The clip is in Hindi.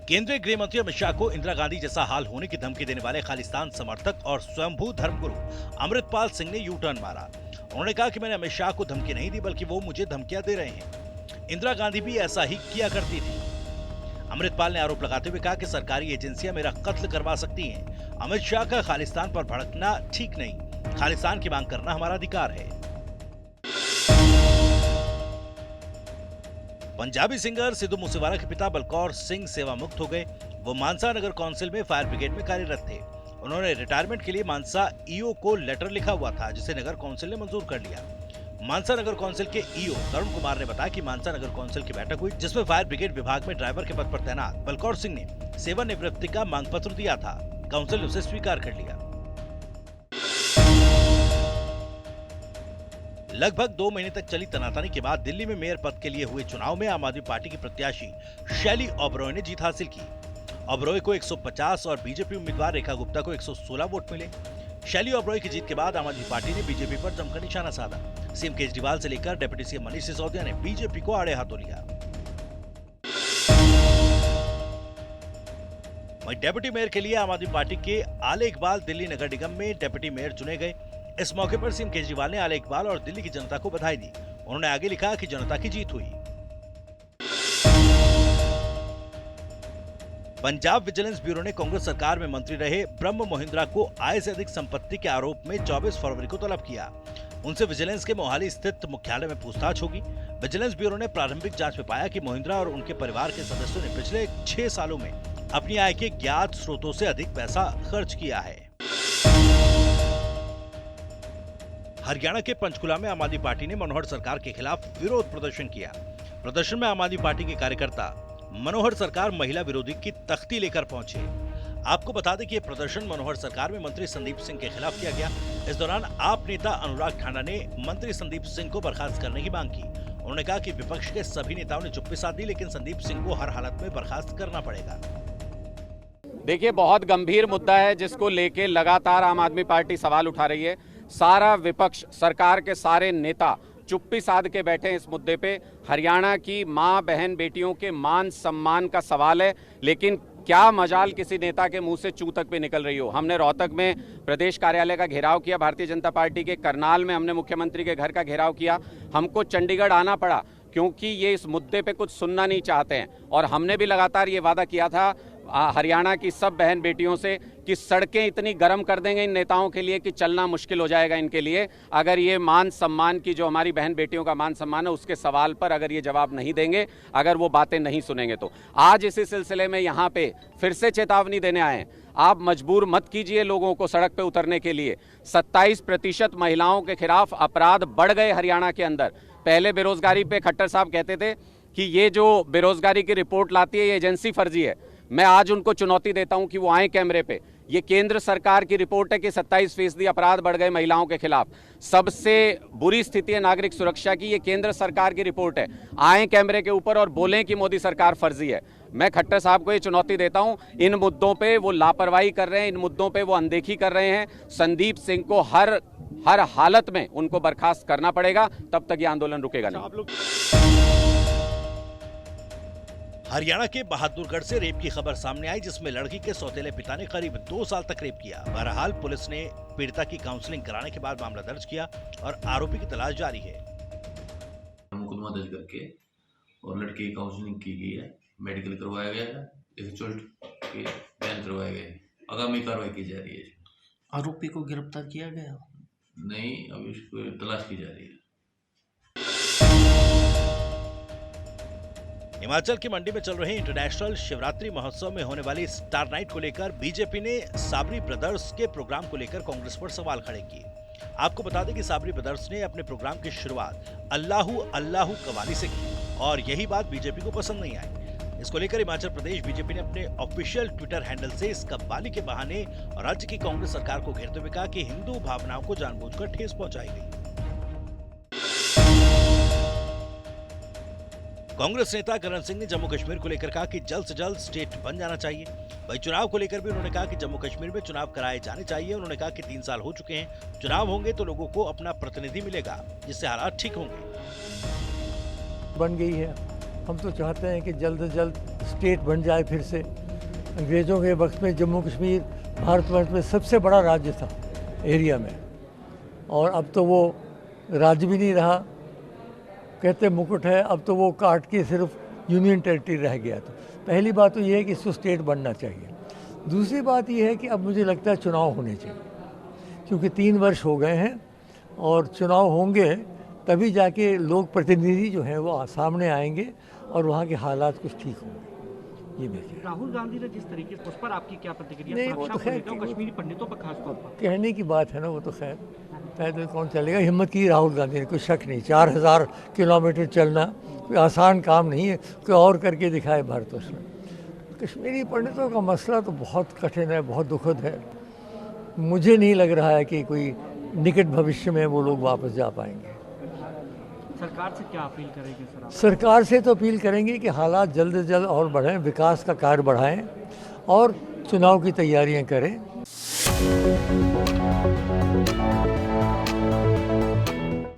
केंद्रीय गृह मंत्री अमित शाह को इंदिरा गांधी जैसा हाल होने की धमकी देने वाले खालिस्तान समर्थक और स्वयंभू धर्मगुरु अमृतपाल सिंह ने यू टर्न मारा। उन्होंने कहा कि मैंने अमित शाह को धमकी नहीं दी, बल्कि वो मुझे धमकियां दे रहे हैं। इंदिरा गांधी भी ऐसा ही किया करती थी। अमृतपाल ने आरोप लगाते हुए कहा कि सरकारी एजेंसियां मेरा कत्ल करवा सकती हैं। अमित शाह का खालिस्तान पर भड़कना ठीक नहीं। खालिस्तान की मांग करना हमारा अधिकार है। पंजाबी सिंगर सिद्धू मूसेवाला के पिता बलकौर सिंह सेवा मुक्त हो गए। वो मानसा नगर काउंसिल में फायर ब्रिगेड में कार्यरत थे। उन्होंने रिटायरमेंट के लिए मानसा ईओ को लेटर लिखा हुआ था, जिसे नगर काउंसिल ने मंजूर कर लिया। मानसा नगर काउंसिल के ईओ तरुण कुमार ने बताया कि मानसा नगर काउंसिल की बैठक हुई, जिसमें फायर ब्रिगेड विभाग में ड्राइवर के पद पर तैनात बलकौर सिंह ने सेवानिवृत्ति का मांग पत्र दिया था। काउंसिल ने उसे स्वीकार कर लिया। लगभग 2 महीने तक चली तनातनी के बाद दिल्ली में मेयर पद के लिए हुए चुनाव में आम आदमी पार्टी की प्रत्याशी शैली ओबरॉय ने जीत हासिल की। ओबरॉय को 150 और बीजेपी उम्मीदवार रेखा गुप्ता को 116 वोट मिले। शैली ओबरॉय की जीत के बाद आम आदमी पार्टी ने बीजेपी पर जमकर निशाना साधा। सीएम केजरीवाल से लेकर डिप्टी सीएम मनीष सिसोदिया ने बीजेपी को आड़े हाथों लिया। वहीं डिप्टी मेयर के लिए आम आदमी पार्टी के आले इकबाल दिल्ली नगर निगम में डिप्टी मेयर चुने गए। इस मौके पर सीएम केजरीवाल ने आले इकबाल और दिल्ली की जनता को बधाई दी। उन्होंने आगे लिखा कि जनता की जीत हुई। पंजाब विजिलेंस ब्यूरो ने कांग्रेस सरकार में मंत्री रहे ब्रह्म मोहिंद्रा को आय से अधिक संपत्ति के आरोप में 24 फरवरी को तलब किया। उनसे विजिलेंस के मोहाली स्थित मुख्यालय में पूछताछ होगी। विजिलेंस ब्यूरो ने प्रारंभिक जांच में पाया कि मोहिंद्रा और उनके परिवार के सदस्यों ने पिछले 6 सालों में अपनी आय के ज्ञात स्रोतों से अधिक पैसा खर्च किया है। हरियाणा के पंचकुला में आम आदमी पार्टी ने मनोहर सरकार के खिलाफ विरोध प्रदर्शन किया। प्रदर्शन में आम आदमी पार्टी के कार्यकर्ता मनोहर सरकार महिला विरोधी की तख्ती लेकर पहुंचे। आपको बता दें कि यह प्रदर्शन मनोहर सरकार में मंत्री संदीप सिंह के खिलाफ किया गया। इस दौरान आप नेता अनुराग ठाना ने मंत्री संदीप सिंह को बर्खास्त करने की मांग की। उन्होंने कहा कि विपक्ष के सभी नेताओं ने चुप्पी साध दी, लेकिन संदीप सिंह को हर हालत में बर्खास्त करना पड़ेगा। देखिए, बहुत गंभीर मुद्दा है जिसको लेके लगातार आम आदमी पार्टी सवाल उठा रही है। सारा विपक्ष, सरकार के सारे नेता चुप्पी साध के बैठे हैं इस मुद्दे पे। हरियाणा की मां बहन बेटियों के मान सम्मान का सवाल है, लेकिन क्या मजाल किसी नेता के मुंह से चू तक पे निकल रही हो। हमने रोहतक में प्रदेश कार्यालय का घेराव किया, भारतीय जनता पार्टी के करनाल में हमने मुख्यमंत्री के घर का घेराव किया। हमको चंडीगढ़ आना पड़ा क्योंकि ये इस मुद्दे पे कुछ सुनना नहीं चाहते हैं। और हमने भी लगातार ये वादा किया था हरियाणा की सब बहन बेटियों से कि सड़कें इतनी गर्म कर देंगे इन नेताओं के लिए कि चलना मुश्किल हो जाएगा इनके लिए, अगर ये मान सम्मान की, जो हमारी बहन बेटियों का मान सम्मान है, उसके सवाल पर अगर ये जवाब नहीं देंगे, अगर वो बातें नहीं सुनेंगे। तो आज इसी सिलसिले में यहाँ पे फिर से चेतावनी देने आए हैं। आप मजबूर मत कीजिए लोगों को सड़क पे उतरने के लिए। 27% महिलाओं के खिलाफ अपराध बढ़ गए हरियाणा के अंदर। पहले बेरोजगारी पे खट्टर साहब कहते थे कि ये जो बेरोजगारी की रिपोर्ट लाती है ये एजेंसी फर्जी है। मैं आज उनको चुनौती देता हूं कि वो आए कैमरे पे। ये केंद्र सरकार की रिपोर्ट है कि 27% अपराध बढ़ गए महिलाओं के खिलाफ। सबसे बुरी स्थिति है नागरिक सुरक्षा की, ये केंद्र सरकार की रिपोर्ट है। आए कैमरे के ऊपर और बोलें कि मोदी सरकार फर्जी है। मैं खट्टर साहब को ये चुनौती देता हूं, इन मुद्दों पे वो लापरवाही कर रहे हैं, इन मुद्दों पे वो अनदेखी कर रहे हैं। संदीप सिंह को हर हालत में उनको बर्खास्त करना पड़ेगा, तब तक ये आंदोलन रुकेगा नहीं। हरियाणा के बहादुरगढ़ से रेप की खबर सामने आई, जिसमें लड़की के सौतेले पिता ने करीब 2 साल तक रेप किया। बहरहाल पुलिस ने पीड़िता की काउंसलिंग कराने के बाद मामला दर्ज किया और आरोपी की तलाश जारी है। मुकदमा दर्ज करके और लड़की की काउंसलिंग की गई है, मेडिकल करवाया गया है, 104 के बयान करवाए गए। आगामी कार्रवाई की जा रही है। आरोपी को गिरफ्तार किया गया? नहीं, अभी उसको तलाश की जा रही है। हिमाचल की मंडी में चल रहे इंटरनेशनल शिवरात्रि महोत्सव में होने वाली स्टार नाइट को लेकर बीजेपी ने साबरी ब्रदर्स के प्रोग्राम को लेकर कांग्रेस पर सवाल खड़े किए। आपको बता दें कि साबरी ब्रदर्स ने अपने प्रोग्राम की शुरुआत अल्लाहू अल्लाहू कवाली से की और यही बात बीजेपी को पसंद नहीं आई। इसको लेकर हिमाचल प्रदेश बीजेपी ने अपने ऑफिशियल ट्विटर हैंडल से इस कव्वाली के बहाने राज्य की कांग्रेस सरकार को घेरते हुए कहा कि हिंदू भावनाओं को जानबूझकर ठेस पहुंचाई गई। कांग्रेस नेता करण सिंह ने जम्मू कश्मीर को लेकर कहा कि जल्द से जल्द स्टेट बन जाना चाहिए। वहीं चुनाव को लेकर भी उन्होंने कहा कि जम्मू कश्मीर में चुनाव कराए जाने चाहिए। उन्होंने कहा कि 3 साल हो चुके हैं, चुनाव होंगे तो लोगों को अपना प्रतिनिधि मिलेगा, जिससे हालात ठीक होंगे। बन गई है। हम तो चाहते हैं कि जल्द से जल्द स्टेट बन जाए फिर से। अंग्रेज़ों के वक्त में जम्मू कश्मीर भारतवर्ष में सबसे बड़ा राज्य था एरिया में, और अब तो वो राज्य भी नहीं रहा। कहते मुकुट है, अब तो वो काट के सिर्फ यूनियन टेरिटरी रह गया। तो पहली बात तो ये है कि इसको स्टेट बनना चाहिए। दूसरी बात ये है कि अब मुझे लगता है चुनाव होने चाहिए, क्योंकि 3 वर्ष हो गए हैं और चुनाव होंगे तभी जाके लोग प्रतिनिधि जो हैं वो सामने आएंगे और वहाँ के हालात कुछ ठीक होंगे। ये देखिए, राहुल गांधी ने जिस तरीके से, उस पर आपकी क्या प्रतिक्रिया? नहीं, वो तो सुरक्षा को खैर लेकर और कश्मीरी पंडितों पर खास तौर पर कहने की बात है ना, वो तो खैर पैदल कौन चलेगा। हिम्मत की राहुल गांधी ने, कोई शक नहीं। 4000 किलोमीटर चलना कोई आसान काम नहीं है, कोई और करके दिखाए भारतवर्ष में। कश्मीरी पंडितों का मसला तो बहुत कठिन है, बहुत दुखद है। मुझे नहीं लग रहा है कि कोई निकट भविष्य में वो लोग वापस जा पाएंगे। सरकार से क्या अपील करेंगे सर आप? सरकार से तो अपील करेंगे कि हालात जल्द से जल्द और बढ़ाएं, विकास का कार्य बढ़ाएं और चुनाव की तैयारियां करें।